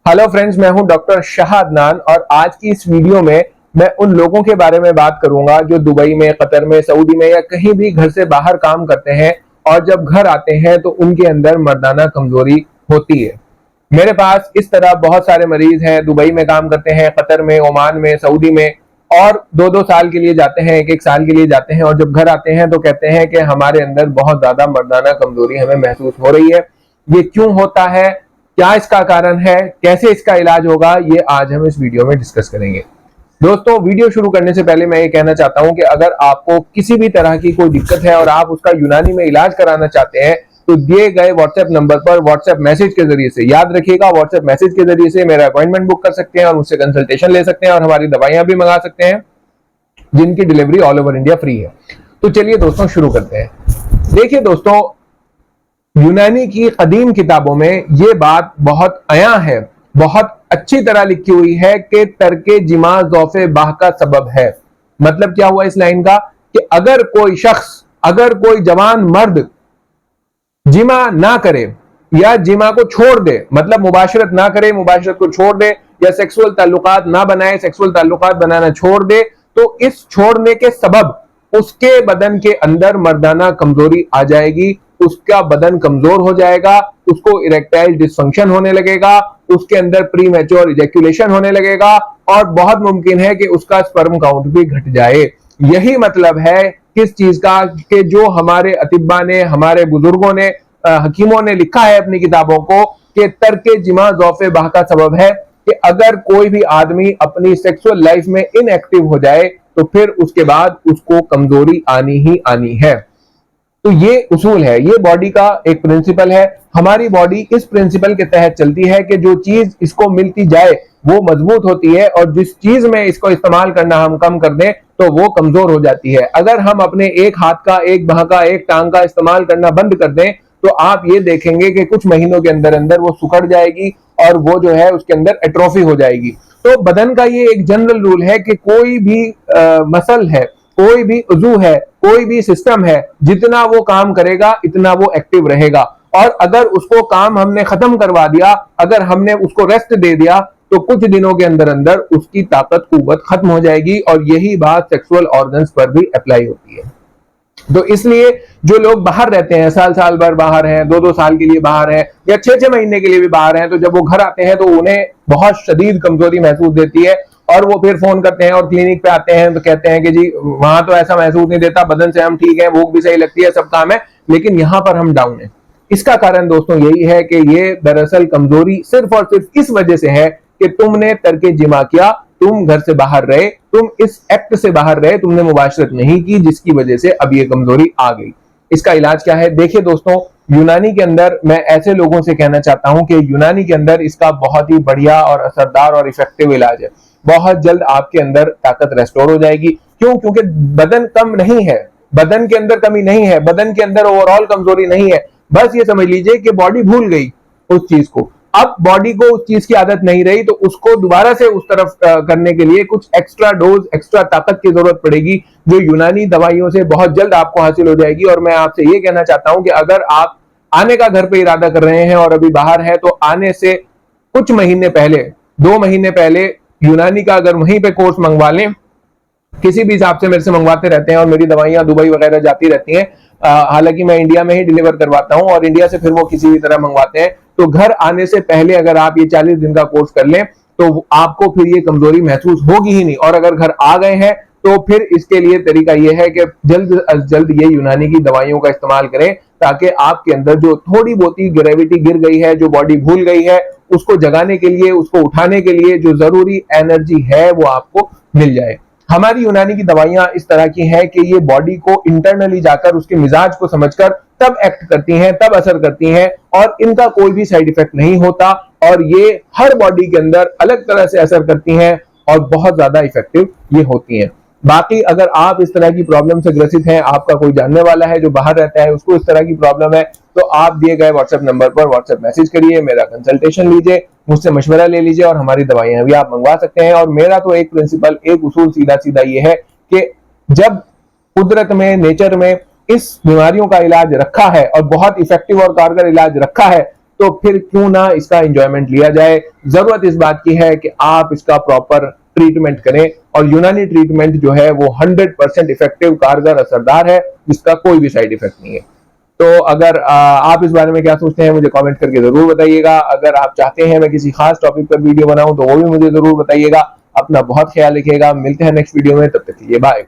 Hello friends, मैं हूं doctor Shah Adnan और आज की इस वीडियो में मैं उन लोगों के बारे में बात करूंगा जो दुबई में, कतर में, सऊदी में या कहीं भी घर से बाहर काम करते हैं और जब घर आते हैं तो उनके अंदर मर्दाना कमजोरी होती है। मेरे पास इस तरह बहुत सारे मरीज हैं, दुबई में काम करते हैं, कतर में, ओमान में, सऊदी में, और 2-2 साल के लिए जाते हैं, 1-1 साल के लिए जाते हैं और जब घर आते हैं तो कहते हैं कि हमारे अंदर बहुत ज्यादा मर्दाना कमजोरी हमें महसूस हो रही है। ये क्यों होता है, क्या इसका कारण है, कैसे इसका इलाज होगा, ये आज हम इस वीडियो में डिस्कस करेंगे। दोस्तों, वीडियो शुरू करने से पहले मैं ये कहना चाहता हूं कि अगर आपको किसी भी तरह की कोई दिक्कत है और आप उसका यूनानी में इलाज कराना चाहते हैं तो दिए गए व्हाट्सएप नंबर पर व्हाट्सएप मैसेज के जरिए से, याद रखिएगा, व्हाट्सएप मैसेज के जरिए से मेरा अपॉइंटमेंट बुक कर सकते हैं और मुझसे कंसल्टेशन ले सकते हैं और हमारी दवाइयां भी मंगा सकते हैं जिनकी delivery all over India free है। तो चलिए दोस्तों शुरू करते हैं। देखिए दोस्तों, यूनानी की कदीम किताबों में यह बात बहुत आया है, बहुत अच्छी तरह लिखी हुई है कि तर्के जिमा ज़ौफ़े बाह का सबब है। मतलब क्या हुआ इस लाइन का कि अगर कोई शख्स, अगर कोई जवान मर्द जिमा ना करे या जिमा को छोड़ दे, मतलब मुबाशरत ना करे, मुबाशरत को छोड़ दे या सेक्सुअल ताल्लुकात ना बनाए, सेक्सुअल ताल्लुकात बनाना छोड़ दे, तो इस छोड़ने के सबब उसके बदन के अंदर मर्दाना कमजोरी आ जाएगी, उसका बदन कमजोर हो जाएगा, उसको इरेक्टाइल डिसफंक्शन होने लगेगा, उसके अंदर प्री मैच्योर इजैक्यूलेशन होने लगेगा और बहुत मुमकिन है कि उसका स्पर्म काउंट भी घट जाए। यही मतलब है किस चीज का कि जो हमारे अतिब्बा ने, हमारे बुजुर्गों ने, हकीमों ने लिखा है अपनी किताबों को कि तर्के जिमा ज़ौफ़े बाह का सबब है कि अगर कोई भी आदमी अपनी सेक्सुअल लाइफ में इनएक्टिव हो जाए तो फिर उसके बाद उसको कमजोरी आनी ही आनी है। तो ये उसूल है, ये बॉडी का एक प्रिंसिपल है। हमारी बॉडी इस प्रिंसिपल के तहत चलती है कि जो चीज इसको मिलती जाए वो मजबूत होती है और जिस चीज में इसको इस्तेमाल करना हम कम कर दें तो वो कमजोर हो जाती है। अगर हम अपने एक हाथ का, एक बाह का, एक टांग का इस्तेमाल करना बंद कर दें तो आप ये देखेंगे कि कुछ महीनों के अंदर अंदर वो सुखड़ जाएगी और वो जो है उसके अंदर एट्रोफी हो जाएगी। तो बदन का ये एक जनरल रूल है कि कोई भी मसल है, कोई भी उजू है, कोई भी सिस्टम है, जितना वो काम करेगा इतना वो एक्टिव रहेगा और अगर उसको काम हमने खत्म करवा दिया, अगर हमने उसको रेस्ट दे दिया तो कुछ दिनों के अंदर अंदर उसकी ताकत कुव्वत खत्म हो जाएगी और यही बात सेक्सुअल ऑर्गन्स पर भी अप्लाई होती है। तो इसलिए जो लोग बाहर रहते हैं, साल साल भर बाहर हैं, 2-2 साल के लिए बाहर हैं या 6-6 महीने के लिए भी बाहर हैं, तो जब वो घर आते हैं तो उन्हें बहुत शदीद कमजोरी महसूस देती है और वो फिर फोन करते हैं और क्लिनिक पे आते हैं तो कहते हैं कि जी वहां तो ऐसा महसूस नहीं देता, बदन से हम ठीक है, भूख भी सही लगती है, सब काम है, लेकिन यहां पर हम डाउन है। इसका कारण दोस्तों यही है कि ये दरअसल कमजोरी सिर्फ और सिर्फ इस वजह से है कि तुमने तर्के जिमा किया, तुम घर से बाहर रहे, तुम इस एक्ट से बाहर रहे, तुमने मुबाशरत नहीं की, जिसकी वजह से अब ये कमजोरी आ गई। इसका इलाज क्या है? देखिए दोस्तों, यूनानी के अंदर मैं ऐसे लोगों से कहना चाहता हूं कि यूनानी के अंदर इसका बहुत ही बढ़िया और असरदार और इफेक्टिव इलाज है। बहुत जल्द आपके अंदर ताकत रेस्टोर हो जाएगी। क्यों? क्योंकि बदन कम नहीं है, बदन के अंदर कमी नहीं है, बदन के अंदर ओवरऑल कमजोरी नहीं है। बस ये समझ लीजिए कि बॉडी भूल गई उस चीज को। अब बॉडी को उस चीज की आदत नहीं रही तो उसको दोबारा से उस तरफ करने के लिए कुछ एक्स्ट्रा डोज, एक्स्ट्रा ताकत की जरूरत पड़ेगी, जो यूनानी दवाइयों से बहुत जल्द आपको हासिल हो जाएगी। और मैं आपसे ये कहना चाहता हूं कि अगर आप आने का घर पे इरादा कर रहे हैं और अभी बाहर है तो आने से कुछ महीने पहले, 2 महीने पहले यूनानी का अगर वहीं पे कोर्स मंगवा लें, किसी भी हिसाब से मेरे से मंगवाते रहते हैं और मेरी दवाइयां दुबई वगैरह जाती रहती हैं। हालांकि मैं इंडिया में ही डिलीवर करवाता हूं और इंडिया से फिर वो किसी भी तरह मंगवाते हैं। तो घर आने से पहले अगर आप ये 40 दिन का कोर्स कर लें तो आपको फिर ये कमजोरी महसूस होगी ही नहीं। और अगर घर आ गए हैं तो फिर इसके लिए तरीका यह है कि जल्द अज जल्द ये यूनानी की दवाइयों का इस्तेमाल करें ताकि आपके अंदर जो थोड़ी बहुत ग्रेविटी गिर गई है, जो बॉडी भूल गई है, उसको जगाने के लिए, उसको उठाने के लिए जो जरूरी एनर्जी है वो आपको मिल जाए। हमारी यूनानी की दवाइयां इस तरह की हैं कि ये बॉडी को इंटरनली जाकर उसके मिजाज को समझकर तब एक्ट करती हैं, तब असर करती हैं और इनका कोई भी साइड इफेक्ट नहीं होता और ये हर बॉडी के अंदर अलग तरह से असर करती हैं और बहुत ज्यादा इफेक्टिव ये होती हैं। बाकी अगर आप इस तरह की प्रॉब्लम से ग्रसित हैं, आपका कोई जानने वाला है जो बाहर रहता है, उसको इस तरह की प्रॉब्लम है, तो आप दिए गए व्हाट्सएप नंबर पर व्हाट्सएप मैसेज करिए, मेरा कंसल्टेशन लीजिए, मुझसे मशवरा ले लीजिए और हमारी दवाइयां भी आप मंगवा सकते हैं। और मेरा तो एक प्रिंसिपल, एक उसूल सीधा सीधा ये है कि जब कुदरत में, नेचर में इस बीमारियों का इलाज रखा है और बहुत इफेक्टिव और कारगर इलाज रखा है, तो फिर क्यों ना इसका एंजॉयमेंट लिया जाए। जरूरत इस बात की है कि आप इसका प्रॉपर ट्रीटमेंट करें, और यूनानी ट्रीटमेंट जो है वो 100% इफेक्टिव, कारगर, असरदार है, जिसका कोई भी साइड इफेक्ट नहीं है। तो अगर आप इस बारे में क्या सोचते हैं मुझे कमेंट करके जरूर बताइएगा। अगर आप चाहते हैं मैं किसी खास टॉपिक पर वीडियो बनाऊं तो वो भी मुझे जरूर बताइएगा। अपना बहुत ख्याल रखिएगा, मिलते हैं नेक्स्ट वीडियो में, तब तक के लिए बाय।